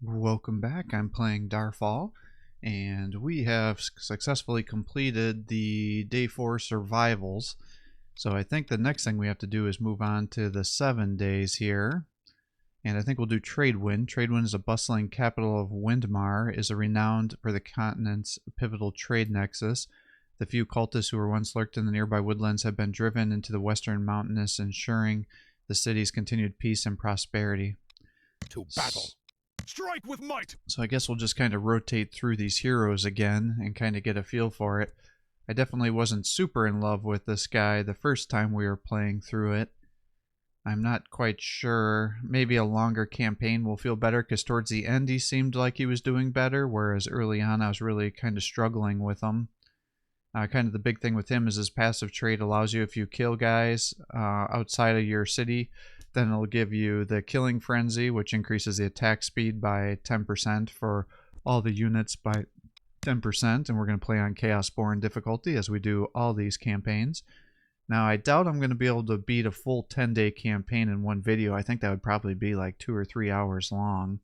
Welcome back. I'm playing Darfall, and we have successfully completed the Day 4 survivals. So I think the next thing we have to do is move on to the 7 days here. And I think we'll do Tradewind. Tradewind is a bustling capital of Windmar, is a renowned for the continent's pivotal trade nexus. The few cultists who were once lurked in the nearby woodlands have been driven into the western mountainous, ensuring the city's continued peace and prosperity. To battle. Strike with might! So I guess we'll just kind of rotate through these heroes again and kind of get a feel for it. I definitely wasn't super in love with this guy the first time we were playing through it. I'm not quite sure. Maybe a longer campaign will feel better, because towards the end he seemed like he was doing better, whereas early on I was really kind of struggling with him. Kind of the big thing with him is his passive trait allows you, if you kill guys outside of your city, then it'll give you the Killing Frenzy, which increases the attack speed by 10% for all the units by 10%, and we're going to play on Chaosborn difficulty as we do all these campaigns. Now, I doubt I'm going to be able to beat a full 10-day campaign in one video. I think that would probably be like 2 or 3 hours long.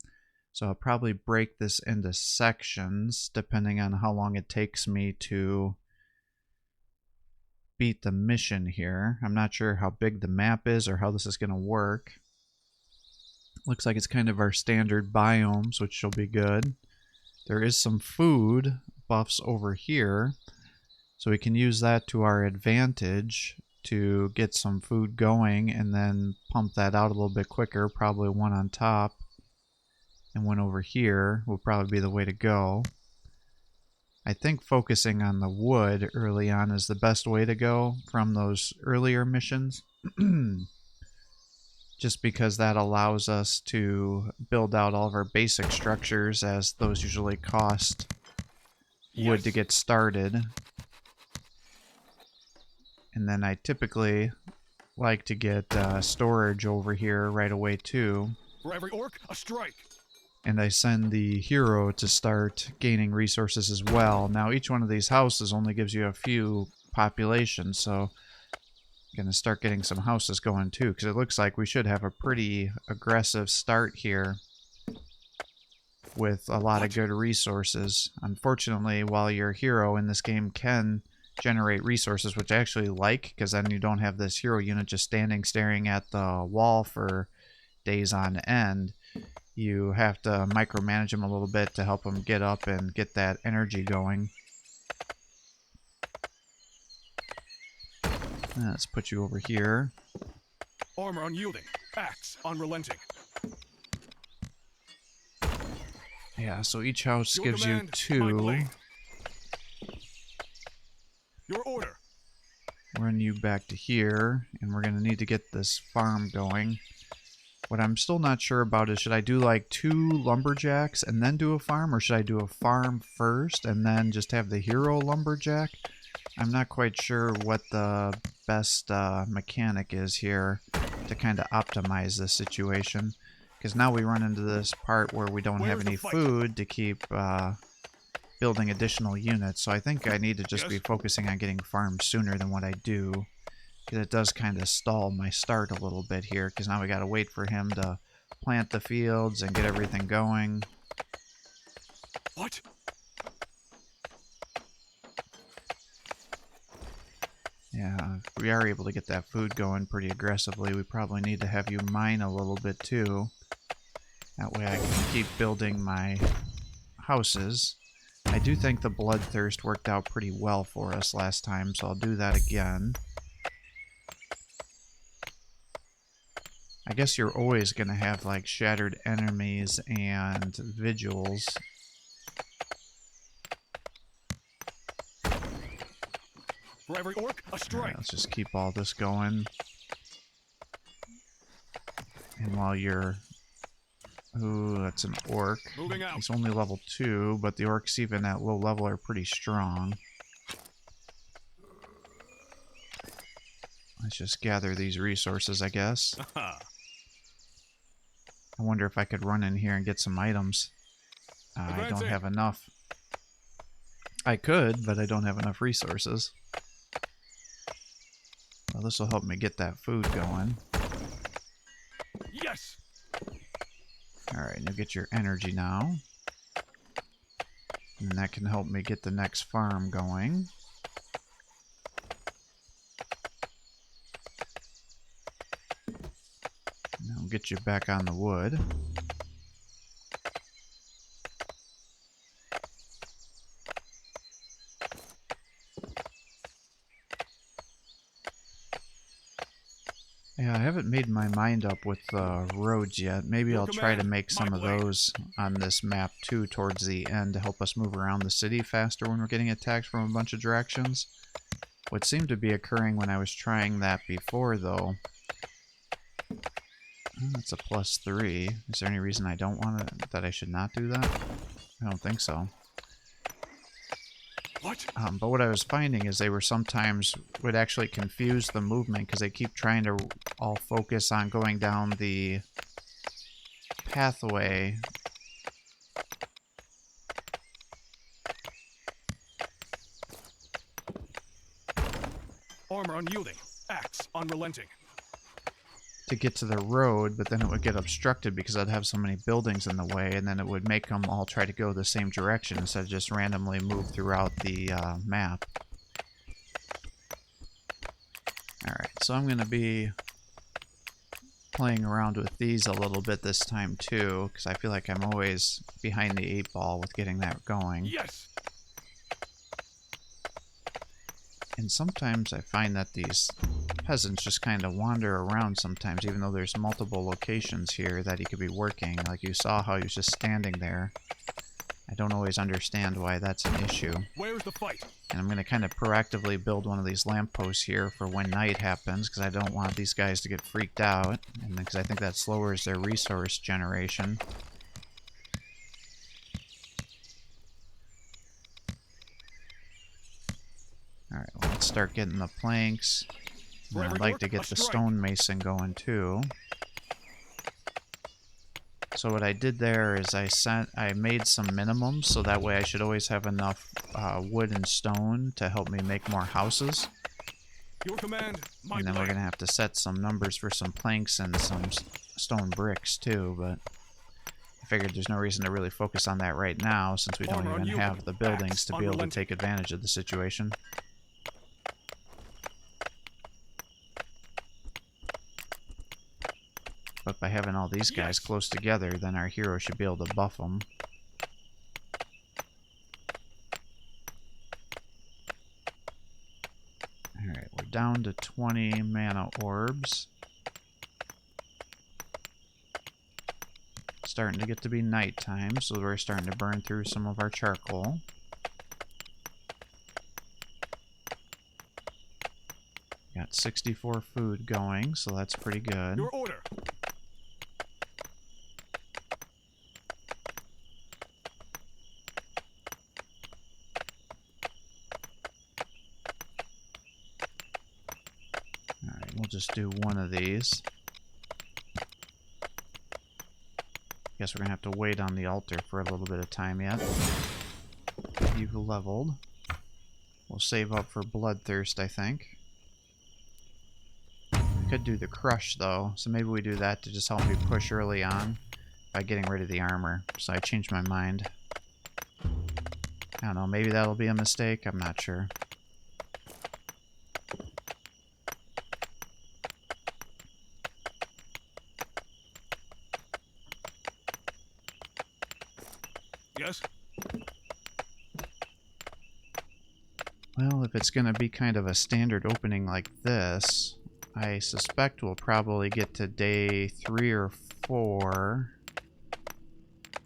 So I'll probably break this into sections, depending on how long it takes me to beat the mission here. I'm not sure how big the map is or how this is going to work. Looks like it's kind of our standard biomes, which will be good. There is some food buffs over here, so we can use that to our advantage to get some food going and then pump that out a little bit quicker. Probably one on top and one over here will probably be the way to go. I think focusing on the wood early on is the best way to go from those earlier missions. Just because that allows us to build out all of our basic structures, as those usually cost wood to get started. And then I typically like to get storage over here right away too. For every orc, a strike! And I send the hero to start gaining resources as well. Now, each one of these houses only gives you a few populations, so I'm going to start getting some houses going too, because it looks like we should have a pretty aggressive start here with a lot of good resources. Unfortunately, while your hero in this game can generate resources, which I actually like, because then you don't have this hero unit just standing staring at the wall for days on end. You have to micromanage him a little bit to help him get up and get that energy going. Let's put you over here. Armor unyielding, axe unrelenting. Yeah, so each house Your gives you command, my 2. blade. Your order. Run you back to here, and we're going to need to get this farm going. What I'm still not sure about is, should I do like 2 lumberjacks and then do a farm, or should I do a farm first and then just have the hero lumberjack? I'm not quite sure what the best mechanic is here to kind of optimize this situation, because now we run into this part where we don't have any food to keep building additional units. So I think I need to just be focusing on getting farms sooner than what I do. Because it does kind of stall my start a little bit here, because now we got to wait for him to plant the fields and get everything going. What? Yeah, if we are able to get that food going pretty aggressively, we probably need to have you mine a little bit too. That way I can keep building my houses. I do think the bloodthirst worked out pretty well for us last time, so I'll do that again. I guess you're always going to have like shattered enemies and vigils. For every orc, a strike. Right, let's just keep all this going. And while you're... Ooh, that's an orc. Moving out. He's only level 2, but the orcs even at low level are pretty strong. Let's just gather these resources, I guess. I wonder if I could run in here and get some items. I don't have enough. I could, but I don't have enough resources. Well, this will help me get that food going. Yes. Alright, you'll get your energy now. And that can help me get the next farm going. And I'll get you back on the wood. Yeah, I haven't made my mind up with roads yet. Maybe I'll try to make some of those on this map too towards the end to help us move around the city faster when we're getting attacked from a bunch of directions. What seemed to be occurring when I was trying that before, though... Oh, that's a +3. Is there any reason I don't want to... that I should not do that? I don't think so. What? But what I was finding is they were sometimes would actually confuse the movement because they keep trying to all focus on going down the pathway. Armor unyielding. Axe unrelenting. To get to the road, but then it would get obstructed because I'd have so many buildings in the way, and then it would make them all try to go the same direction instead of just randomly move throughout the map. Alright, so I'm going to be playing around with these a little bit this time too, because I feel like I'm always behind the 8-ball with getting that going. Yes. And sometimes I find that these peasants just kind of wander around sometimes, even though there's multiple locations here that he could be working. Like you saw how he was just standing there. I don't always understand why that's an issue. Where's the fight? And I'm going to kind of proactively build one of these lampposts here for when night happens, because I don't want these guys to get freaked out, and because I think that lowers their resource generation. Alright, well, let's start getting the planks. And I'd like to get the stonemason going too. So what I did there is I made some minimums, so that way I should always have enough wood and stone to help me make more houses. Your command, my And then we're blade. going to have to set some numbers for some planks and some stone bricks too, but I figured there's no reason to really focus on that right now since we don't even have the buildings to be able to take advantage of the situation. But by having all these guys close together, then our hero should be able to buff them. Alright, we're down to 20 mana orbs. Starting to get to be nighttime, so we're starting to burn through some of our charcoal. Got 64 food going, so that's pretty good. Your order. Alright, we'll just do one of these. Guess we're gonna have to wait on the altar for a little bit of time yet. You've leveled. We'll save up for bloodthirst, I think. We could do the crush though, so maybe we do that to just help me push early on by getting rid of the armor. So I changed my mind. I don't know, maybe that'll be a mistake, I'm not sure. Yes. Well, if it's going to be kind of a standard opening like this, I suspect we'll probably get to day 3 or 4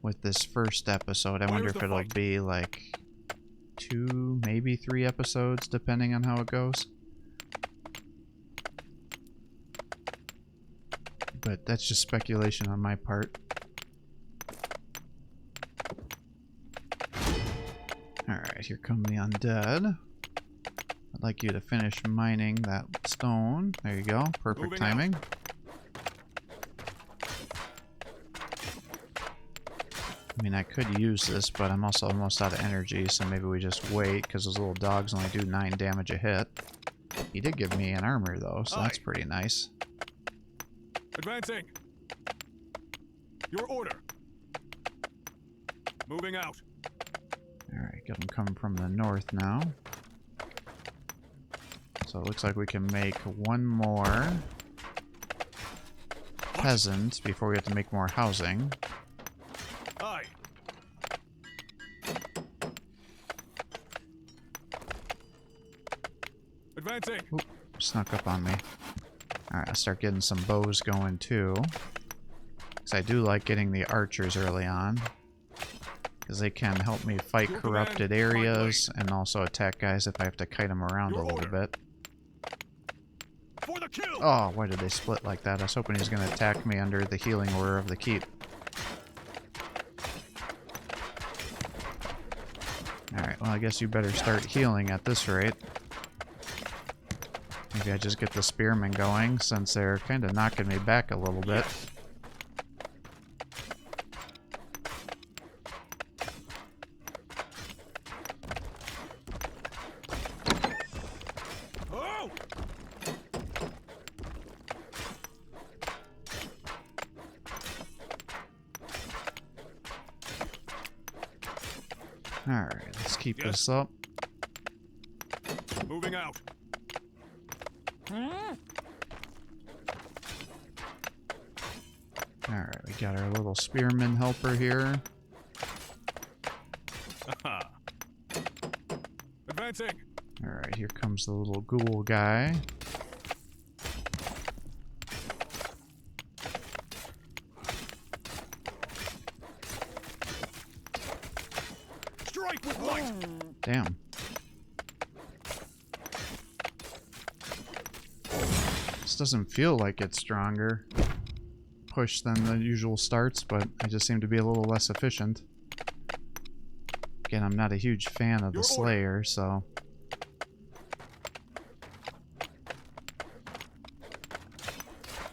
with this first episode. I wonder if it'll be like 2, maybe 3 episodes, depending on how it goes. But that's just speculation on my part. Alright, here come the undead. I'd like you to finish mining that stone. There you go. Perfect timing. I mean, I could use this, but I'm also almost out of energy, so maybe we just wait, because those little dogs only do 9 damage a hit. He did give me an armor, though, so that's pretty nice. Advancing. Your order. Moving out. Alright, got them coming from the north now. So it looks like we can make one more peasant before we have to make more housing. Aye. Advancing. Oop, snuck up on me. Alright, I'll start getting some bows going too. Because I do like getting the archers early on. Because they can help me fight Your corrupted command, my areas and also attack guys if I have to kite them around Your a little order. bit. For the kill. Oh, why did they split like that? I was hoping he was going to attack me under the healing order of the keep. Alright, well I guess you better start healing at this rate. Maybe I just get the spearmen going since they're kind of knocking me back a little bit. Yes. Oh! Alright, let's keep Yes. this up. Moving out. Alright, we got our little spearman helper here. Advancing. Alright, here comes the little ghoul guy. Strike with light. Damn. This doesn't feel like it's stronger push than the usual starts, but I just seem to be a little less efficient. Again, I'm not a huge fan of the Your order. Slayer, so...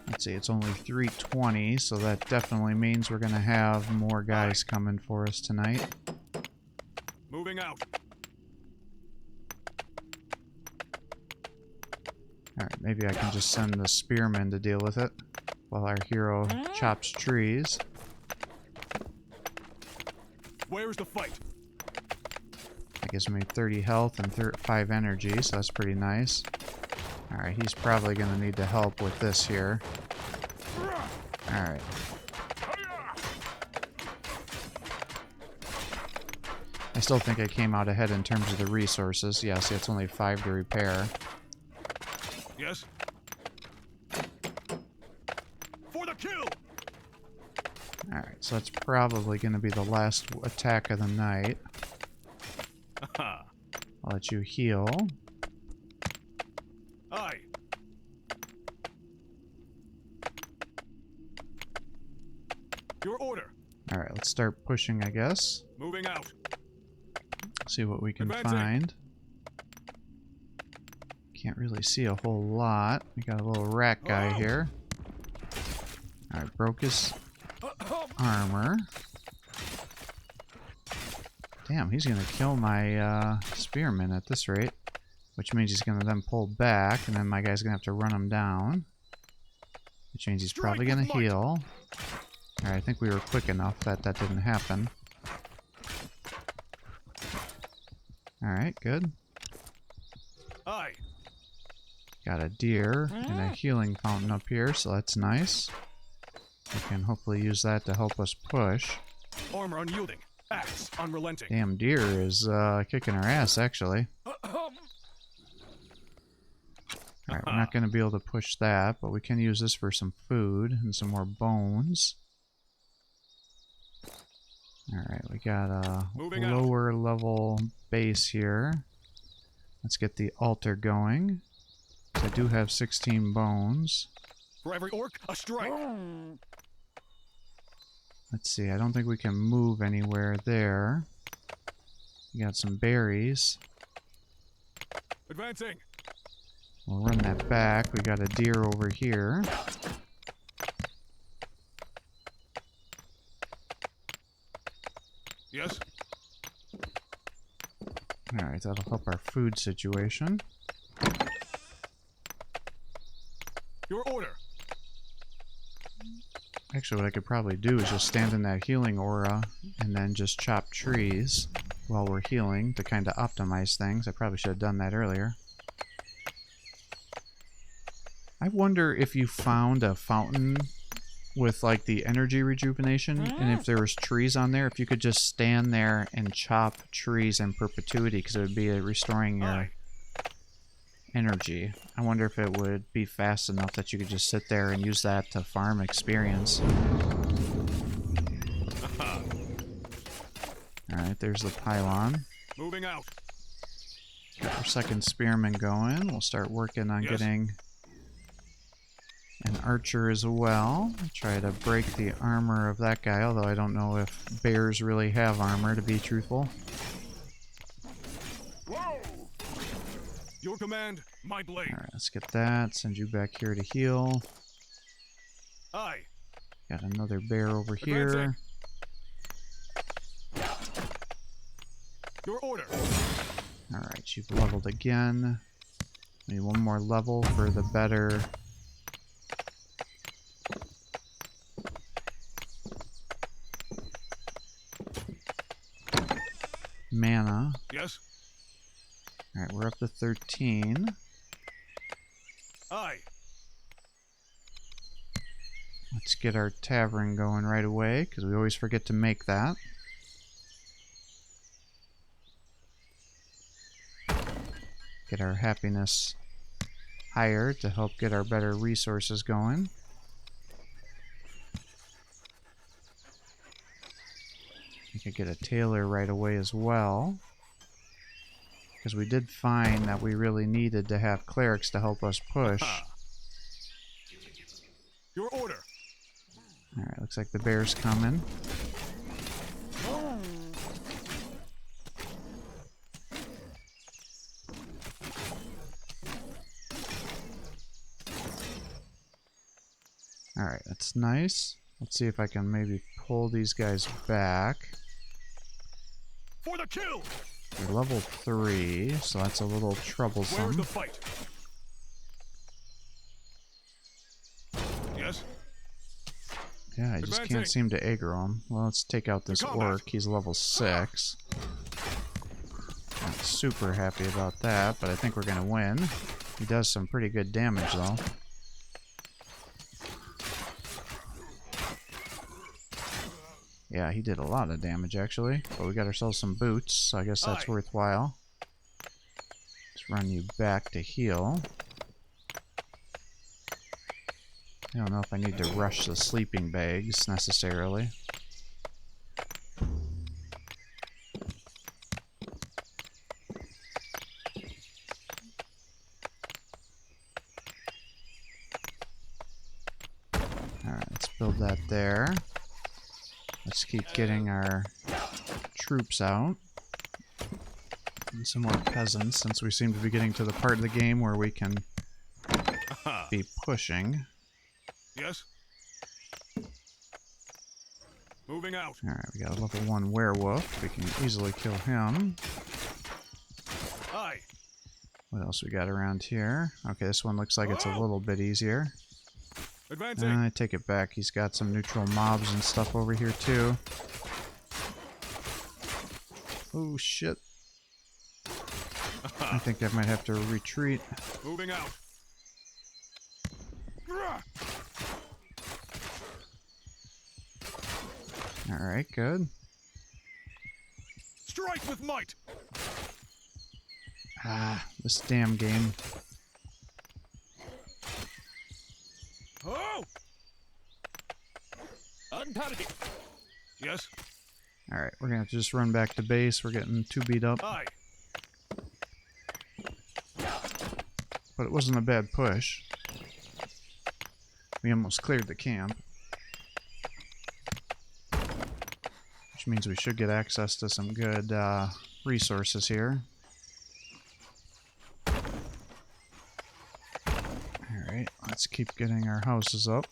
Let's see, it's only 3:20, so that definitely means we're gonna have more guys coming for us tonight. Moving out. Alright, maybe I can just send the spearmen to deal with it while our hero chops trees. Where's the fight? That gives me 30 health and 5 energy, so that's pretty nice. Alright, he's probably going to need to help with this here. Alright. I still think I came out ahead in terms of the resources. Yeah, see, it's only 5 to repair. Yes. For the kill. Alright, so that's probably going to be the last attack of the night. I'll let you heal. Aye. Your order. Alright, let's start pushing, I guess. Moving out. See what we can Advancing. find. Can't really see a whole lot. We got a little rat guy Oh. here. Alright, broke his armor. Damn, he's gonna kill my spearman at this rate. Which means he's gonna then pull back, and then my guy's gonna have to run him down. Which means he's probably Strike gonna with might. heal. Alright, I think we were quick enough that that didn't happen. Alright, good. Aye. Got a deer and a healing fountain up here, so that's nice. We can hopefully use that to help us push. Armor unyielding. Axe unrelenting. Damn deer is kicking our ass, actually. Alright, we're not going to be able to push that, but we can use this for some food and some more bones. Alright, we got a Moving out. lower level base here. Let's get the altar going. I do have 16 bones. For every orc, a strike. Let's see, I don't think we can move anywhere there. We got some berries. Advancing. We'll run that back. We got a deer over here. Yes. Alright, that'll help our food situation. Your order. I Actually, what I could probably do is just stand in that healing aura and then just chop trees while we're healing to kind of optimize things. I probably should have done that earlier. I wonder if you found a fountain with like the energy rejuvenation, and if there was trees on there, if you could just stand there and chop trees in perpetuity, because it would be restoring your energy. I wonder if it would be fast enough that you could just sit there and use that to farm experience. Alright, there's the pylon. Moving out. Got our second spearman going. We'll start working on getting an archer as well. Try to break the armor of that guy, although I don't know if bears really have armor, to be truthful. Whoa! Your command, my blade. Alright, let's get that. Send you back here to heal. Aye. Got another bear over here. Your order. Alright, you've leveled again. Need one more level for the better mana. Yes. Alright, we're up to 13. Aye. Let's get our tavern going right away, because we always forget to make that. Get our happiness higher to help get our better resources going. We could get a tailor right away as well, because we did find that we really needed to have clerics to help us push. Your order. Alright, looks like the bear's coming. Alright, that's nice. Let's see if I can maybe pull these guys back. For the kill. They're level 3, so that's a little troublesome. Where's the fight? Yes. Yeah, I just can't seem to aggro him. Well, let's take out this orc. He's level 6. Not super happy about that, but I think we're gonna win. He does some pretty good damage, though. Yeah, he did a lot of damage, actually. But we got ourselves some boots, so I guess that's worthwhile. Let's run you back to heal. I don't know if I need to rush the sleeping bags, necessarily. Alright, let's build that there. Let's keep getting our troops out. And some more peasants, since we seem to be getting to the part of the game where we can be pushing. Yes. Moving out. Alright, we got a level 1 werewolf. We can easily kill him. Aye. What else we got around here? Okay, this one looks like it's a little bit easier. Advancing. I take it back. He's got some neutral mobs and stuff over here, too. Oh, shit. I think I might have to retreat. Moving out. Alright, good. Strike with might. Ah, this damn game. Oh! Untargeted. Yes. Alright, we're gonna have to just run back to base. We're getting too beat up. Aye. But it wasn't a bad push. We almost cleared the camp. Which means we should get access to some good resources here. Alright, let's keep getting our houses up.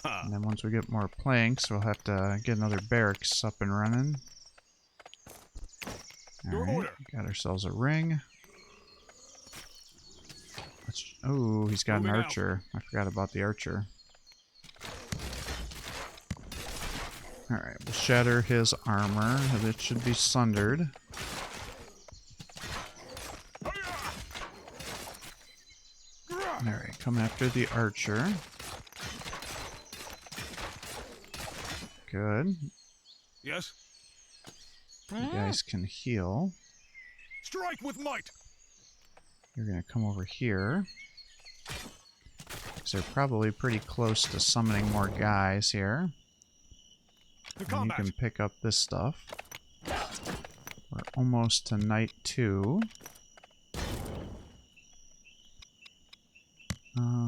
And then once we get more planks, we'll have to get another barracks up and running. Alright, got ourselves a ring. Oh, he's got an archer. I forgot about the archer. Alright, we'll shatter his armor. It should be sundered. Alright, come after the archer. Good. Yes. You guys can heal. Strike with might. You're gonna come over here. Because they're probably pretty close to summoning more guys here. To And you combat. can pick up this stuff. We're almost to night 2.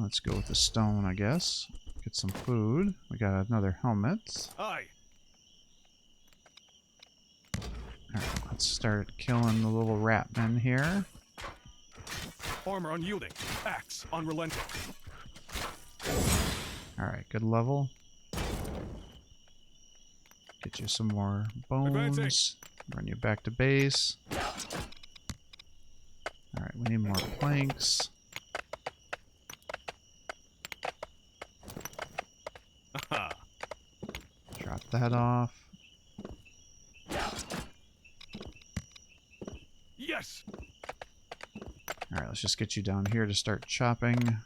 Let's go with the stone, I guess. Get some food. We got another helmet. Aye. Alright, let's start killing the little rat men here. Armor unyielding. Axe unrelenting. Alright, good level. Get you some more bones. Advancing. Run you back to base. Alright, we need more planks. Aha. Drop that off. Yes. Alright, let's just get you down here to start chopping.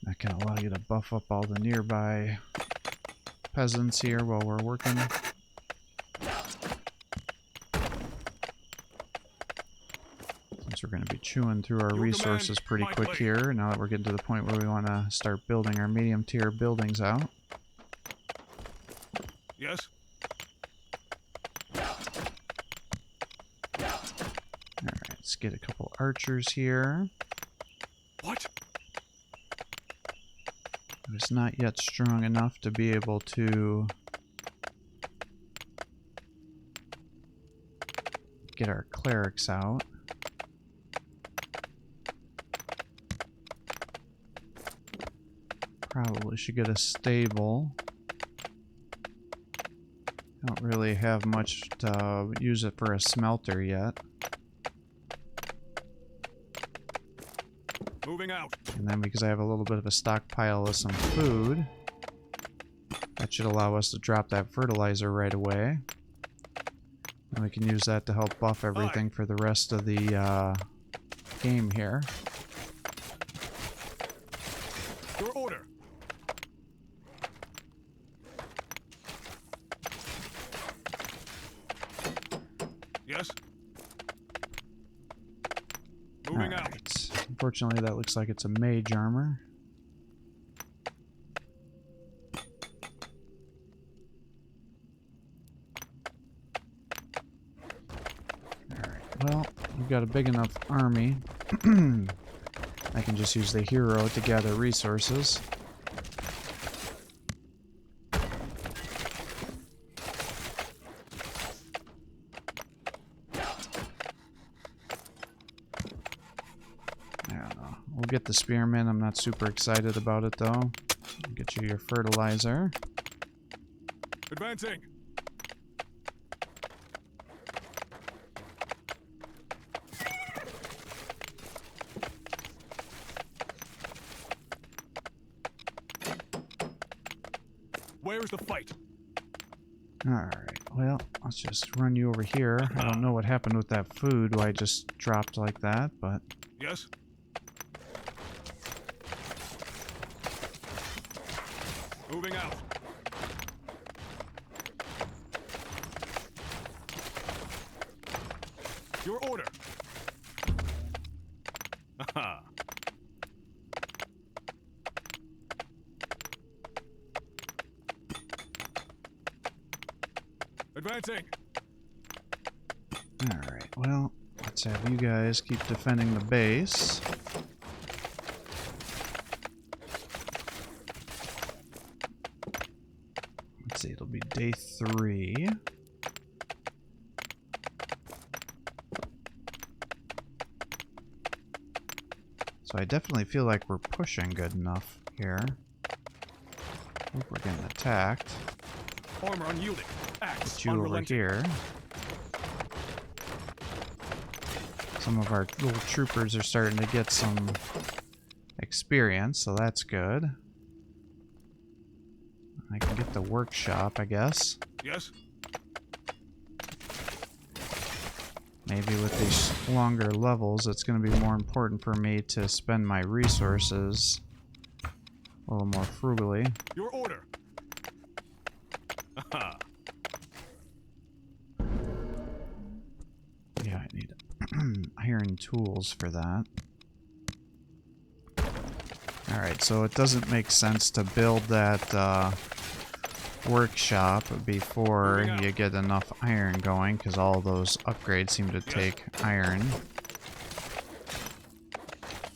That can allow you to buff up all the nearby peasants here while we're working. Since we're going to be chewing through our Your resources command, pretty my quick blade. here, now that we're getting to the point where we want to start building our medium tier buildings out. Yes. Alright, let's get a couple archers here. What? But it's not yet strong enough to be able to get our clerics out. Probably should get a stable. Don't really have much to use it for a smelter yet. Moving out. And then because I have a little bit of a stockpile of some food, that should allow us to drop that fertilizer right away. And we can use that to help buff everything for the rest of the game here. Your order. Yes. Moving out. Alright. Unfortunately, that looks like it's a mage armor. Alright, well, we've got a big enough army. I can just use the hero to gather resources. We'll get the spearmen. I'm not super excited about it though. Get you your fertilizer. Advancing. Where's the fight? Alright, well, let's just run you over here. I don't know what happened with that food, why it just dropped like that, but... Yes. Moving out. Your order. Aha. Advancing. Alright, well, let's have you guys keep defending the base. Let's see, it'll be day 3. So I definitely feel like we're pushing good enough here. I think we're getting attacked. Armor unyielding. Axe Get you over unrelenting. here. Some of our little troopers are starting to get some experience, so that's good. I I can get the workshop, I guess. Yes. Maybe with these longer levels, it's going to be more important for me to spend my resources a little more frugally. Your order. Aha. Yeah, I need iron tools for that. Alright, so it doesn't make sense to build that workshop before you get enough iron going, because all those upgrades seem to take iron.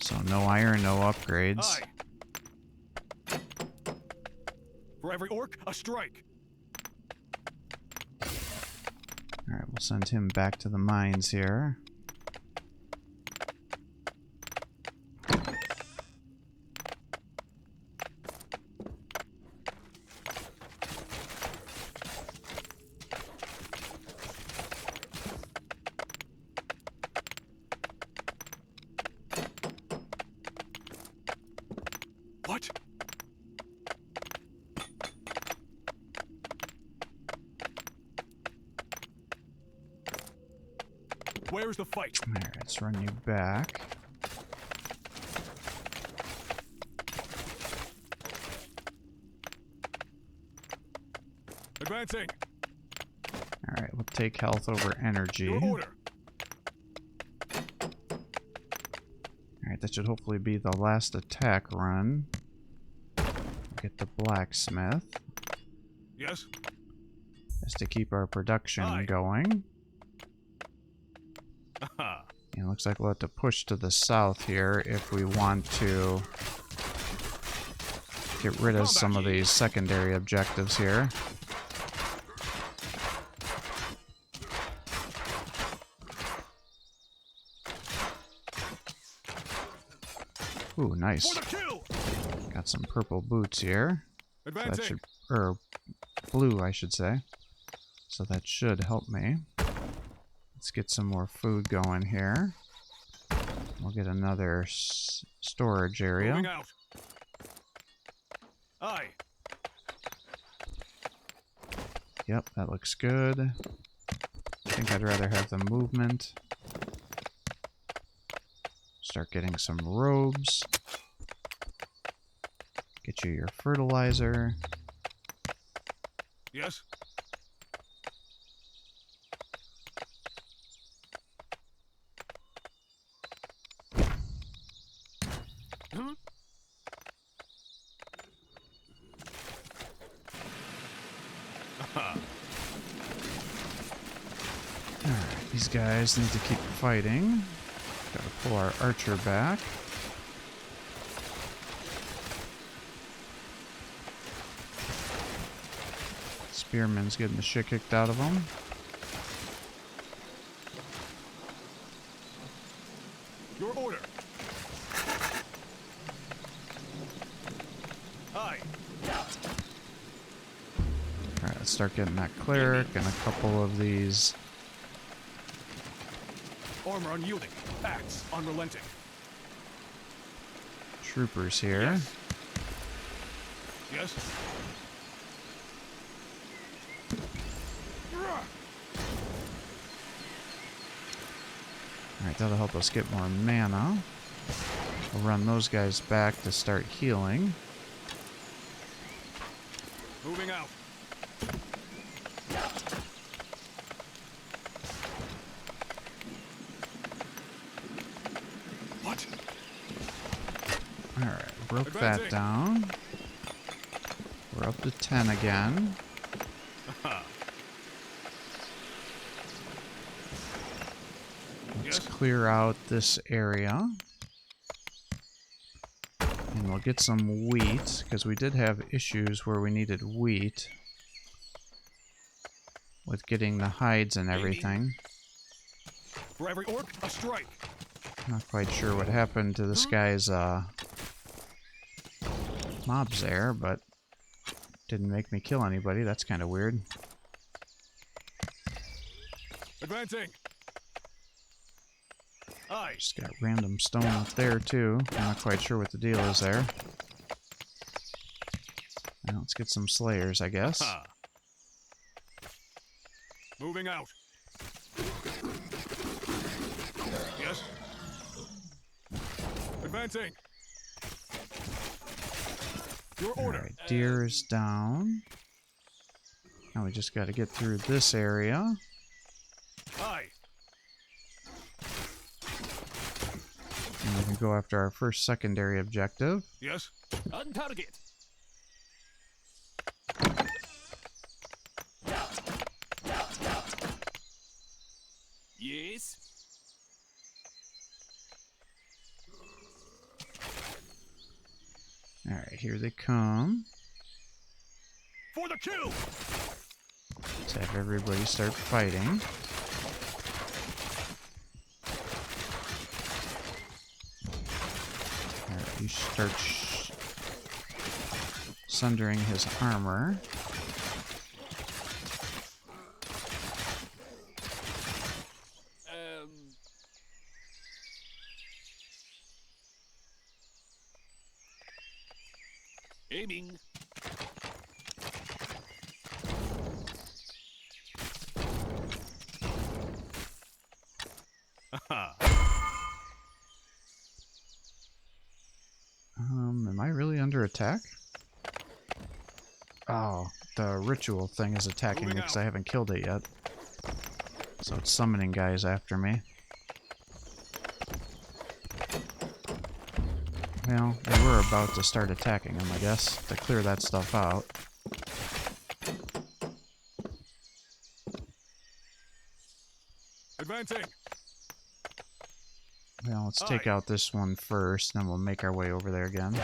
So no iron, no upgrades. Aye. For every orc, a strike. Alright, we'll send him back to the mines here. What? Where's the fight? Alright, let's run you back. Advancing. Alright, we'll take health over energy. Your order. Alright, that should hopefully be the last attack run. Get the blacksmith. Yes. Just to keep our production Aye. going. Aha. And it looks like we'll have to push to the south here if we want to get rid of some of these secondary objectives here. Ooh, nice. For the kill. Got some purple boots here. Advancing. That should, or blue, I should say. So that should help me. Let's get some more food going here. We'll get another storage area. Moving out. Aye. Yep, that looks good. I think I'd rather have the movement. Start getting some robes. Get you your fertilizer. Yes. Huh? Aha. Alright, these guys need to keep fighting. Gotta pull our archer back. Spearman's getting the shit kicked out of him. Your order. Aye. Alright, let's start getting that cleric and a couple of these. Armor unyielding. Axe unrelenting. Troopers here. Yes. Yes. Alright, that'll help us get more mana. We'll run those guys back to start healing. Moving out. What? Alright, broke Advancing. that down. We're up to 10 again. Aha. Let's Yes. clear out this area. And we'll get some wheat, because we did have issues where we needed wheat with getting the hides and everything. For every orc, a strike. Not quite sure what happened to this guy's mobs there, but didn't make me kill anybody. That's kind of weird. Advancing. Aye. Just got random stone up there too. I'm not quite sure what the deal is there. Now let's get some slayers, I guess. Ha. Moving out. Yes. Advancing. Your order. Alright, deer is down. Now we just got to get through this area. Aye. And we can go after our first secondary objective. Yes. On target. Yes. Alright, here they come. For the kill. Let's have everybody start fighting. Alright, you start sundering his armor. Aiming. Am I really under attack? Oh, the ritual thing is attacking me because I haven't killed it yet. So it's summoning guys after me. Well, they were about to start attacking him, I guess, to clear that stuff out. Advancing. Well, let's take out this one first, then we'll make our way over there again.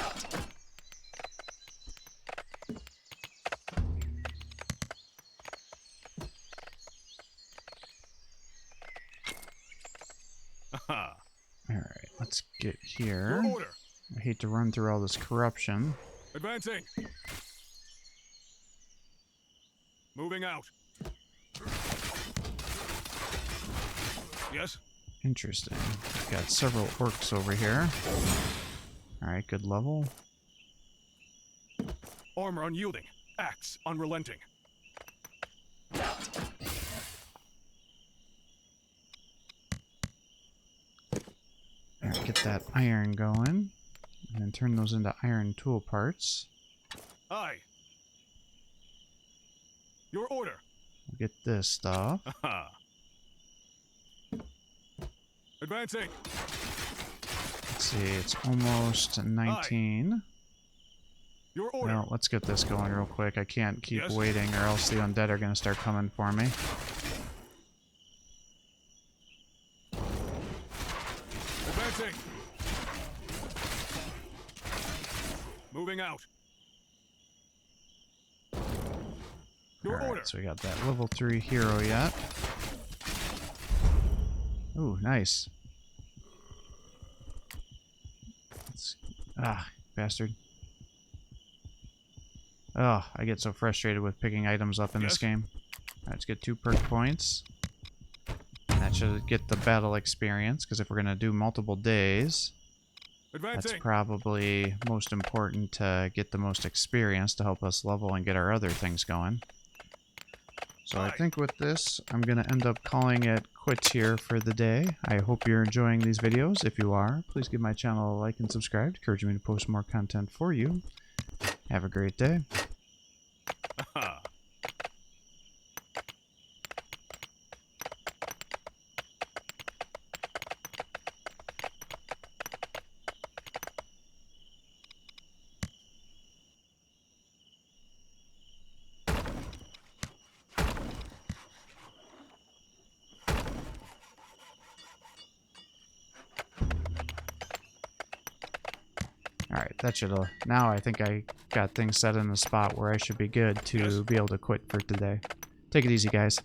Alright, let's get here. Your order. I hate to run through all this corruption. Advancing. Moving out. Yes. Interesting. Got several orcs over here. Alright, good level. Armor unyielding. Axe unrelenting. Alright, get that iron going. And then turn those into iron tool parts. Aye. Your order. We'll get this stuff. Aha. Advancing. Let's see, it's almost 19. Your order. Well, let's get this going real quick. I can't keep waiting or else the undead are going to start coming for me. Advancing. Moving out. Your order. Alright, so we got that level 3 hero yet. Ooh, nice. Bastard. Oh, I get so frustrated with picking items up in this game. Alright, let's get 2 perk points. And that should get the battle experience, because if we're going to do multiple days, that's probably most important to get the most experience to help us level and get our other things going. So I think with this, I'm going to end up calling it quits here for the day. I hope you're enjoying these videos. If you are, please give my channel a like and subscribe, encouraging me to post more content for you. Have a great day. Alright, that should now I think I got things set in the spot where I should be good to be able to quit for today. Take it easy, guys.